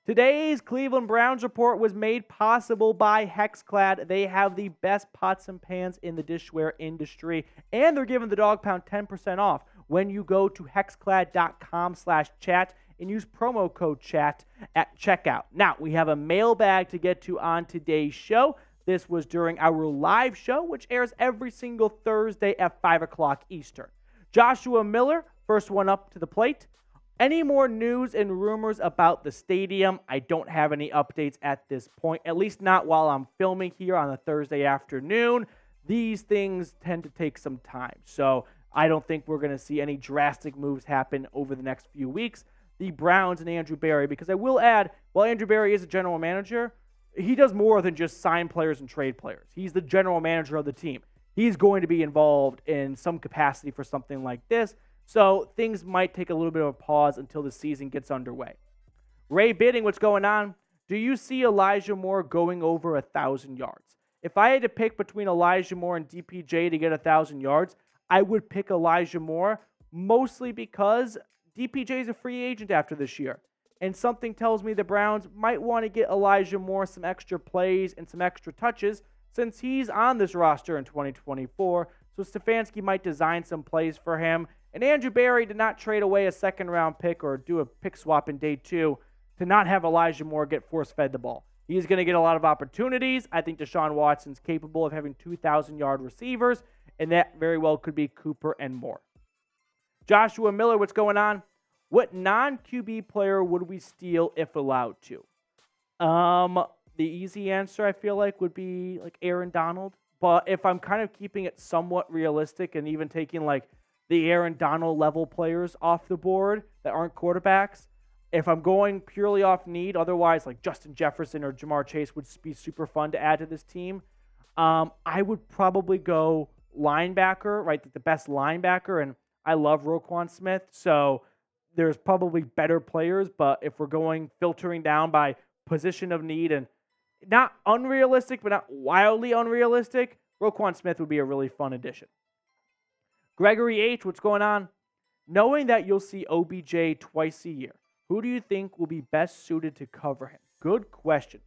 Today's Cleveland Browns report was made possible by HexClad. They have the best pots and pans in the dishware industry, and they're giving the Dog Pound 10% off when you go to hexclad.com/chat and use promo code chat at checkout. Now, we have a mailbag to get to on today's show. This was during our live show, which airs every single Thursday at 5 o'clock Eastern. Joshua Miller, first one up to the plate. Any more news and rumors about the stadium? I don't have any updates at this point, at least not while I'm filming here on a Thursday afternoon. These things tend to take some time, so I don't think we're going to see any drastic moves happen over the next few weeks. The Browns and Andrew Berry, because I will add, while Andrew Berry is a general manager, he does more than just sign players and trade players. He's the general manager of the team. He's going to be involved in some capacity for something like this. So things might take a little bit of a pause until the season gets underway. Ray Bidding, what's going on? Do you see Elijah Moore going over 1,000 yards? If I had to pick between Elijah Moore and DPJ to get 1,000 yards, I would pick Elijah Moore, mostly because DPJ is a free agent after this year. And something tells me the Browns might want to get Elijah Moore some extra plays and some extra touches since he's on this roster in 2024. So Stefanski might design some plays for him. And Andrew Berry did not trade away a second-round pick or do a pick swap in day 2 to not have Elijah Moore get force-fed the ball. He's going to get a lot of opportunities. I think Deshaun Watson's capable of having 2,000-yard receivers, and that very well could be Cooper and Moore. Joshua Miller, what's going on? What non-QB player would we steal if allowed to? The easy answer, I feel like, would be like Aaron Donald. But if I'm kind of keeping it somewhat realistic and even taking like the Aaron Donald level players off the board that aren't quarterbacks, if I'm going purely off need, otherwise like Justin Jefferson or Jamar Chase would be super fun to add to this team. I would probably go linebacker, right? The best linebacker, and I love Roquan Smith, so there's probably better players, but if we're going filtering down by position of need and not unrealistic, but not wildly unrealistic, Roquan Smith would be a really fun addition. Gregory H., what's going on? Knowing that you'll see OBJ twice a year, who do you think will be best suited to cover him? Good question.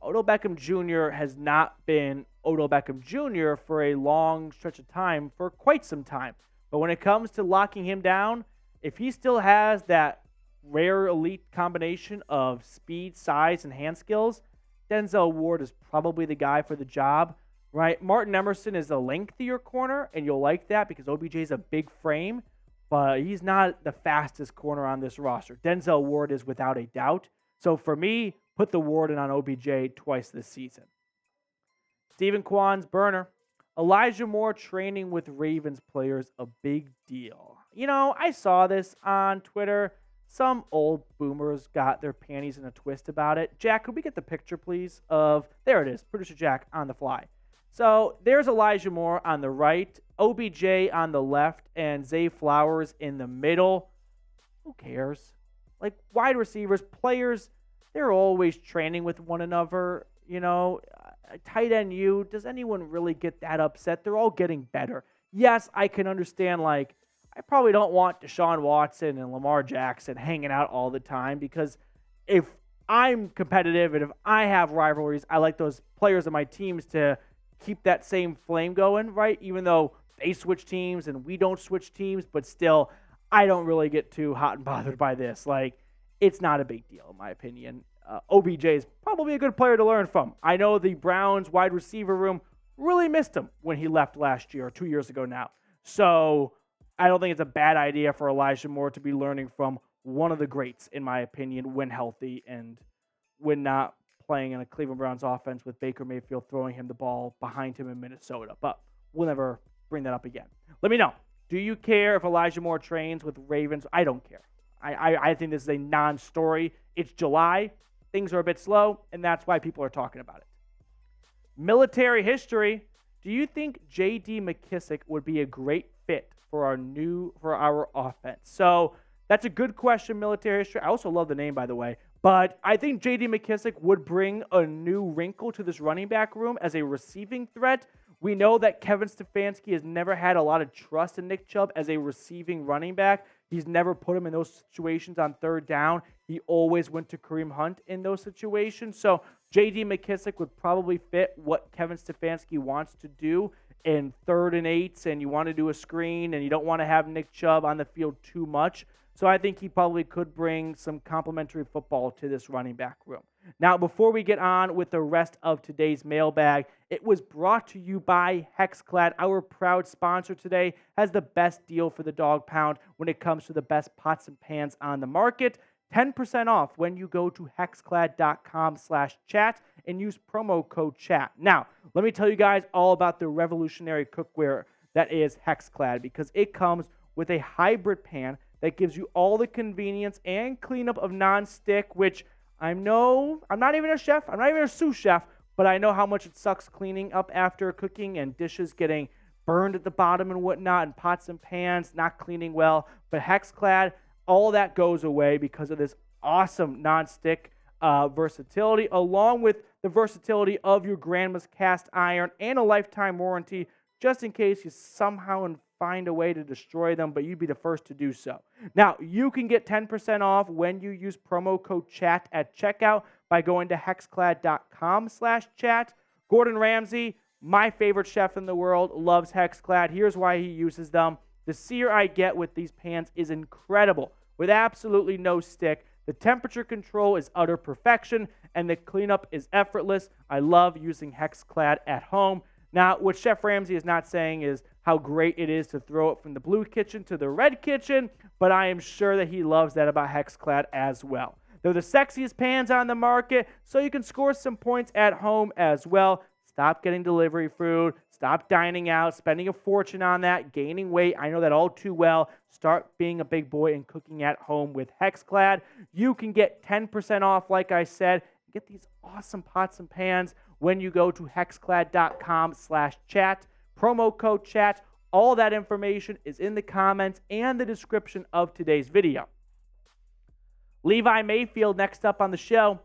Odell Beckham Jr. has not been Odell Beckham Jr. for a long stretch of time, for quite some time. But when it comes to locking him down, if he still has that rare elite combination of speed, size, and hand skills, Denzel Ward is probably the guy for the job. Right, Martin Emerson is a lengthier corner, and you'll like that because OBJ is a big frame, but he's not the fastest corner on this roster. Denzel Ward is without a doubt. So for me, put the Ward in on OBJ twice this season. Stephen Kwan's burner. Elijah Moore training with Ravens players, a big deal. You know, I saw this on Twitter. Some old boomers got their panties in a twist about it. Jack, could we get the picture, please, of, there it is, producer Jack on the fly. So there's Elijah Moore on the right, OBJ on the left, and Zay Flowers in the middle. Who cares? Like, wide receivers, players, they're always training with one another. You know, tight end you, does anyone really get that upset? They're all getting better. Yes, I can understand, like, I probably don't want Deshaun Watson and Lamar Jackson hanging out all the time because if I'm competitive and if I have rivalries, I like those players on my teams to keep that same flame going, right? Even though they switch teams and we don't switch teams, but still, I don't really get too hot and bothered by this. Like, it's not a big deal, in my opinion. OBJ is probably a good player to learn from. I know the Browns wide receiver room really missed him when he left last year, or 2 years ago now. So I don't think it's a bad idea for Elijah Moore to be learning from one of the greats, in my opinion, when healthy and when not playing in a Cleveland Browns offense with Baker Mayfield throwing him the ball behind him in Minnesota. But we'll never bring that up again. Let me know. Do you care if Elijah Moore trains with Ravens? I don't care. I think this is a non-story. It's July. Things are a bit slow, and that's why people are talking about it. Military history. Do you think J.D. McKissic would be a great fit for our offense? So that's a good question, military history. I also love the name, by the way. But I think J.D. McKissic would bring a new wrinkle to this running back room as a receiving threat We know that Kevin Stefanski has never had a lot of trust in Nick Chubb as a receiving running back. He's never put him in those situations on third down. He always went to Kareem Hunt in those situations. So J.D. McKissic would probably fit what Kevin Stefanski wants to do in 3rd and 8s, and you want to do a screen, and you don't want to have Nick Chubb on the field too much. So I think he probably could bring some complementary football to this running back room. Now, before we get on with the rest of today's mailbag, it was brought to you by HexClad. Our proud sponsor today has the best deal for the dog pound when it comes to the best pots and pans on the market. 10% off when you go to hexclad.com/chat and use promo code chat. Now, let me tell you guys all about the revolutionary cookware that is HexClad, because it comes with a hybrid pan that gives you all the convenience and cleanup of non-stick, which I'm not even a chef, I'm not even a sous chef, but I know how much it sucks cleaning up after cooking and dishes getting burned at the bottom and whatnot, and pots and pans not cleaning well. But HexClad, all that goes away because of this awesome non-stick versatility, along with the versatility of your grandma's cast iron and a lifetime warranty, just in case you somehow find a way to destroy them, but you'd be the first to do so. Now, you can get 10% off when you use promo code chat at checkout by going to hexclad.com/chat. Gordon Ramsay, my favorite chef in the world, loves HexClad. Here's why he uses them. The sear I get with these pans is incredible, with absolutely no stick. The temperature control is utter perfection, and the cleanup is effortless. I love using HexClad at home. Now, what Chef Ramsay is not saying is how great it is to throw it from the blue kitchen to the red kitchen, but I am sure that he loves that about HexClad as well. They're the sexiest pans on the market, so you can score some points at home as well. Stop getting delivery food. Stop dining out, spending a fortune on that, gaining weight. I know that all too well. Start being a big boy and cooking at home with HexClad. You can get 10% off, like I said. Get these awesome pots and pans when you go to hexclad.com/chat. Promo code chat. All that information is in the comments and the description of today's video. Levi Mayfield next up on the show.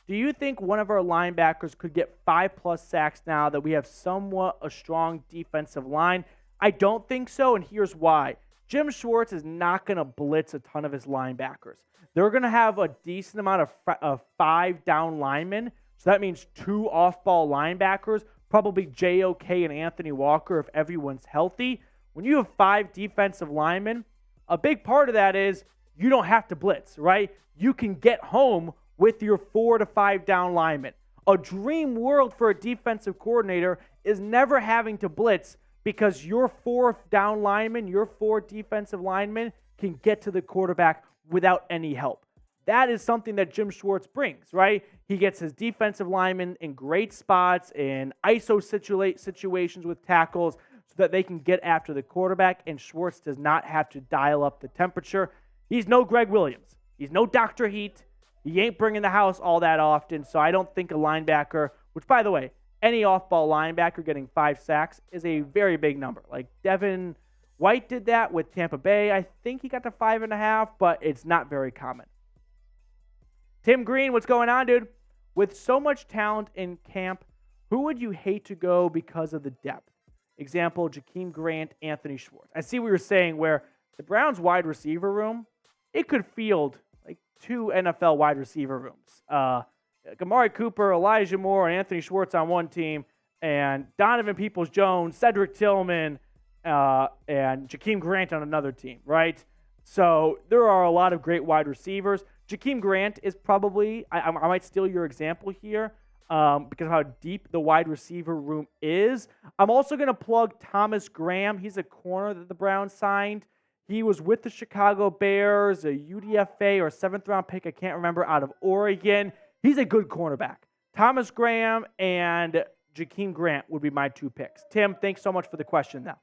Do you think one of our linebackers could get 5+ sacks now that we have somewhat a strong defensive line? I don't think so, and here's why. Jim Schwartz is not going to blitz a ton of his linebackers. They're going to have a decent amount of 5 down linemen, so that means 2 off-ball linebackers, probably JOK and Anthony Walker if everyone's healthy. When you have 5 defensive linemen, a big part of that is you don't have to blitz, right? You can get home with your 4 to 5 down linemen. A dream world for a defensive coordinator is never having to blitz because your 4 down linemen, your 4 defensive linemen can get to the quarterback without any help. That is something that Jim Schwartz brings, right? He gets his defensive linemen in great spots, in ISO situations with tackles so that they can get after the quarterback, and Schwartz does not have to dial up the temperature. He's no Greg Williams. He's no Dr. Heat. He ain't bringing the house all that often, so I don't think a linebacker, which, by the way, any off-ball linebacker getting 5 sacks is a very big number. Like Devin White did that with Tampa Bay. I think he got to 5.5, but it's not very common. Tim Green, what's going on, dude? With so much talent in camp, who would you hate to go because of the depth? Example, Jakeem Grant, Anthony Schwartz. I see what you're saying where the Browns wide receiver room, it could field like 2 NFL wide receiver rooms. Amari Cooper, Elijah Moore, and Anthony Schwartz on one team, and Donovan Peoples-Jones, Cedric Tillman, and Jakeem Grant on another team, right? So there are a lot of great wide receivers. Jakeem Grant is probably, I might steal your example here because of how deep the wide receiver room is. I'm also going to plug Thomas Graham. He's a corner that the Browns signed. He was with the Chicago Bears, a UDFA or 7th-round pick, I can't remember, out of Oregon. He's a good cornerback. Thomas Graham and Jakeem Grant would be my 2 picks. Tim, thanks so much for the question, though.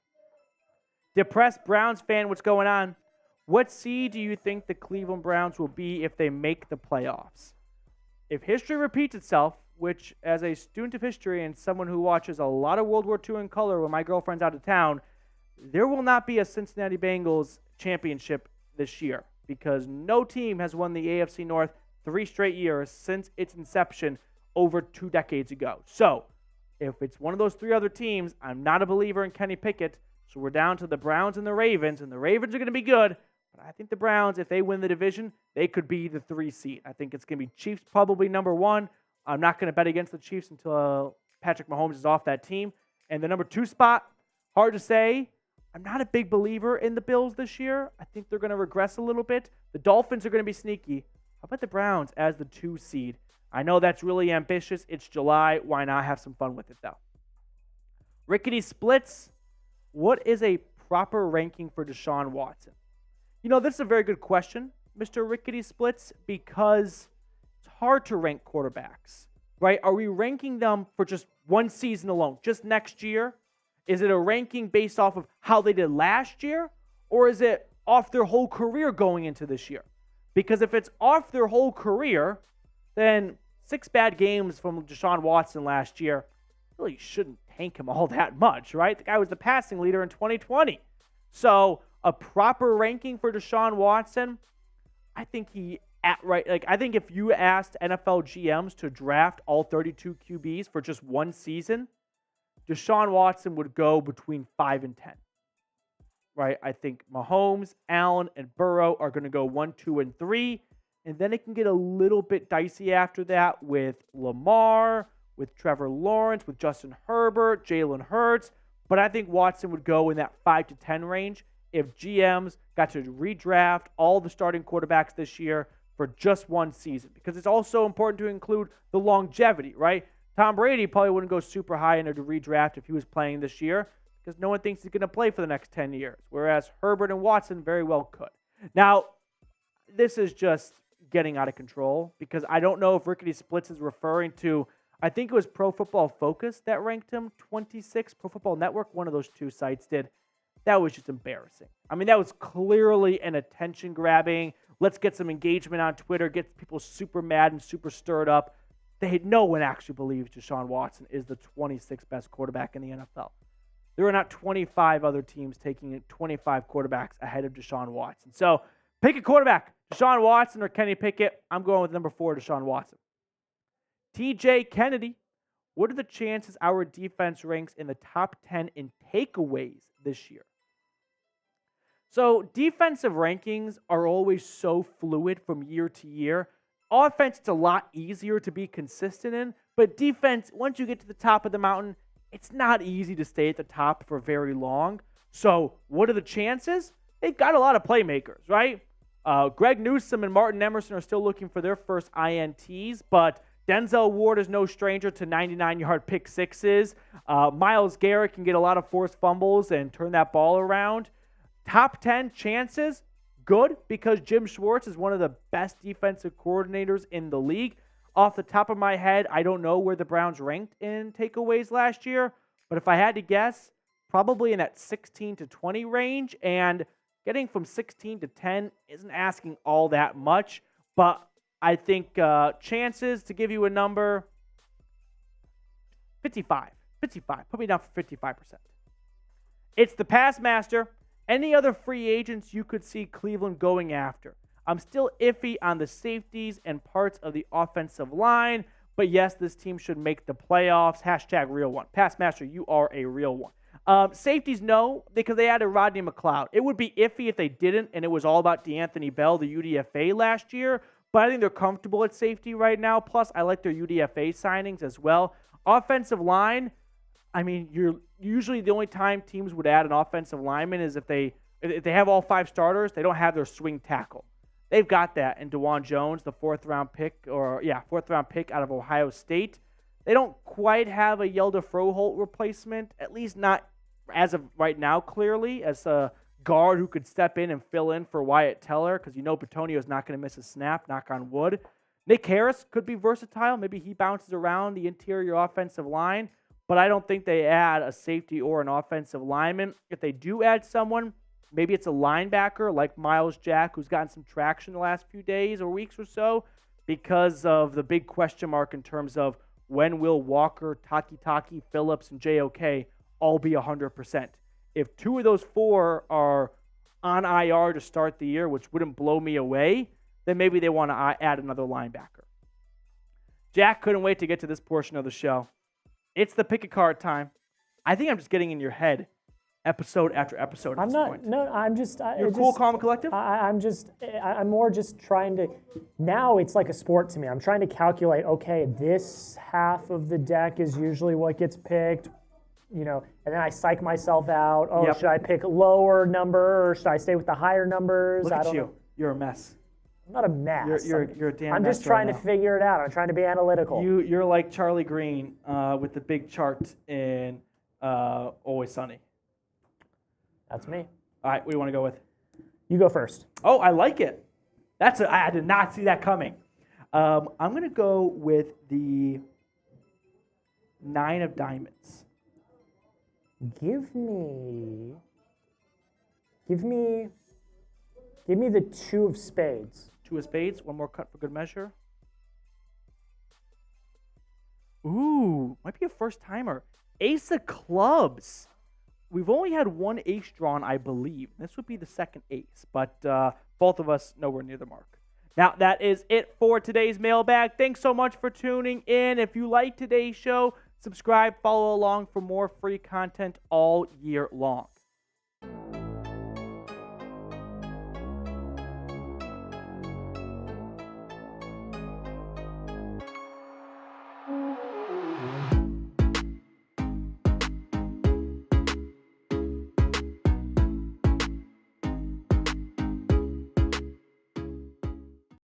Depressed Browns fan, what's going on? What seed do you think the Cleveland Browns will be if they make the playoffs? If history repeats itself, which as a student of history and someone who watches a lot of World War II in color when my girlfriend's out of town, there will not be a Cincinnati Bengals championship this year because no team has won the AFC North 3 straight years since its inception over 2 decades ago. So If it's one of those three other teams, I'm not a believer in Kenny Pickett. So we're down to the Browns and the Ravens are going to be good. But I think the Browns, if they win the division, they could be the 3 seed. I think it's going to be Chiefs probably number 1. I'm not going to bet against the Chiefs until Patrick Mahomes is off that team. And the number 2 spot, hard to say. I'm not a big believer in the Bills this year. I think they're going to regress a little bit. The Dolphins are going to be sneaky. How about the Browns as the 2 seed? I know that's really ambitious. It's July. Why not have some fun with it, though? Rickety splits. What is a proper ranking for Deshaun Watson? This is a very good question, Mr. Rickety Splits, because it's hard to rank quarterbacks, right? Are we ranking them for just one season alone, just next year? Is it a ranking based off of how they did last year? Or is it off their whole career going into this year? Because if it's off their whole career, then 6 bad games from Deshaun Watson last year really shouldn't tank him all that much, right? The guy was the passing leader in 2020. So a proper ranking for Deshaun Watson, I think I think if you asked NFL GMs to draft all 32 QBs for just one season, Deshaun Watson would go between 5 and 10. Right? I think Mahomes, Allen, and Burrow are going to go 1, 2, and 3. And then it can get a little bit dicey after that with Lamar, with Trevor Lawrence, with Justin Herbert, Jalen Hurts. But I think Watson would go in that 5 to 10 range if GMs got to redraft all the starting quarterbacks this year for just one season. Because it's also important to include the longevity, right? Tom Brady probably wouldn't go super high into the redraft if he was playing this year because no one thinks he's going to play for the next 10 years, whereas Herbert and Watson very well could. Now, this is just getting out of control because I don't know if Rickety Splits is referring to, I think it was Pro Football Focus that ranked him 26, Pro Football Network, one of those two sites did. That was just embarrassing. I mean, that was clearly an attention grabbing. Let's get some engagement on Twitter, get people super mad and super stirred up. No one actually believes Deshaun Watson is the 26th best quarterback in the NFL. There are not 25 other teams taking 25 quarterbacks ahead of Deshaun Watson. So pick a quarterback, Deshaun Watson or Kenny Pickett. I'm going with number 4, Deshaun Watson. TJ Kennedy, what are the chances our defense ranks in the top 10 in takeaways this year? So defensive rankings are always so fluid from year to year. Offense, it's a lot easier to be consistent in, but defense, once you get to the top of the mountain, it's not easy to stay at the top for very long. So what are the chances? They've got a lot of playmakers, right? Greg Newsome and Martin Emerson are still looking for their first INTs, but Denzel Ward is no stranger to 99-yard pick sixes. Myles Garrett can get a lot of forced fumbles and turn that ball around. Top 10 chances, good, because Jim Schwartz is one of the best defensive coordinators in the league. Off the top of my head, I don't know where the Browns ranked in takeaways last year, but if I had to guess, probably in that 16 to 20 range, and getting from 16 to 10 isn't asking all that much, but I think chances, to give you a number, 55. Put me down for 55%. It's the pass master. Any other free agents you could see Cleveland going after? I'm still iffy on the safeties and parts of the offensive line, but yes, this team should make the playoffs. # real one. Pass master, you are a real one. Safeties, no, because they added Rodney McLeod. It would be iffy if they didn't, and it was all about DeAnthony Bell, the UDFA last year, but I think they're comfortable at safety right now. Plus, I like their UDFA signings as well. Offensive line, I mean, you're usually the only time teams would add an offensive lineman is if they have all 5 starters, they don't have their swing tackle. They've got that in DeJuan Jones, the 4th-round pick out of Ohio State. They don't quite have a Yelda Froholt replacement, at least not as of right now, clearly, as a guard who could step in and fill in for Wyatt Teller, because Petonio is not going to miss a snap, knock on wood. Nick Harris could be versatile. Maybe he bounces around the interior offensive line, but I don't think they add a safety or an offensive lineman. If they do add someone, maybe it's a linebacker like Miles Jack, who's gotten some traction the last few days or weeks or so because of the big question mark in terms of when will Walker, Taki, Phillips, and JOK all be 100%. If 2 of those 4 are on IR to start the year, which wouldn't blow me away, then maybe they want to add another linebacker. Jack couldn't wait to get to this portion of the show. It's the Pickett card time. I think I'm just getting in your head episode after episode at this point. No, I'm just. You're cool, calm, and collective? I'm more just trying to. Now it's like a sport to me. I'm trying to calculate, okay, this half of the deck is usually what gets picked, and then I psych myself out. Oh, Should I pick lower number or should I stay with the higher numbers? Look at you. You're a mess. I'm not a mess. You're a damn I'm mess just trying right to now. figure it out. I'm trying to be analytical. You're like Charlie Green with the big chart in Always Sunny. That's me. All right, what do you want to go with? You go first. Oh, I like it. I did not see that coming. I'm going to go with the 9 of diamonds. Give me the 2 of spades. 2 of spades. One more cut for good measure. Ooh, might be a first timer. Ace of clubs. We've only had one ace drawn, I believe. This would be the second ace, but both of us nowhere near the mark. Now, that is it for today's mailbag. Thanks so much for tuning in. If you like today's show, subscribe, follow along for more free content all year long.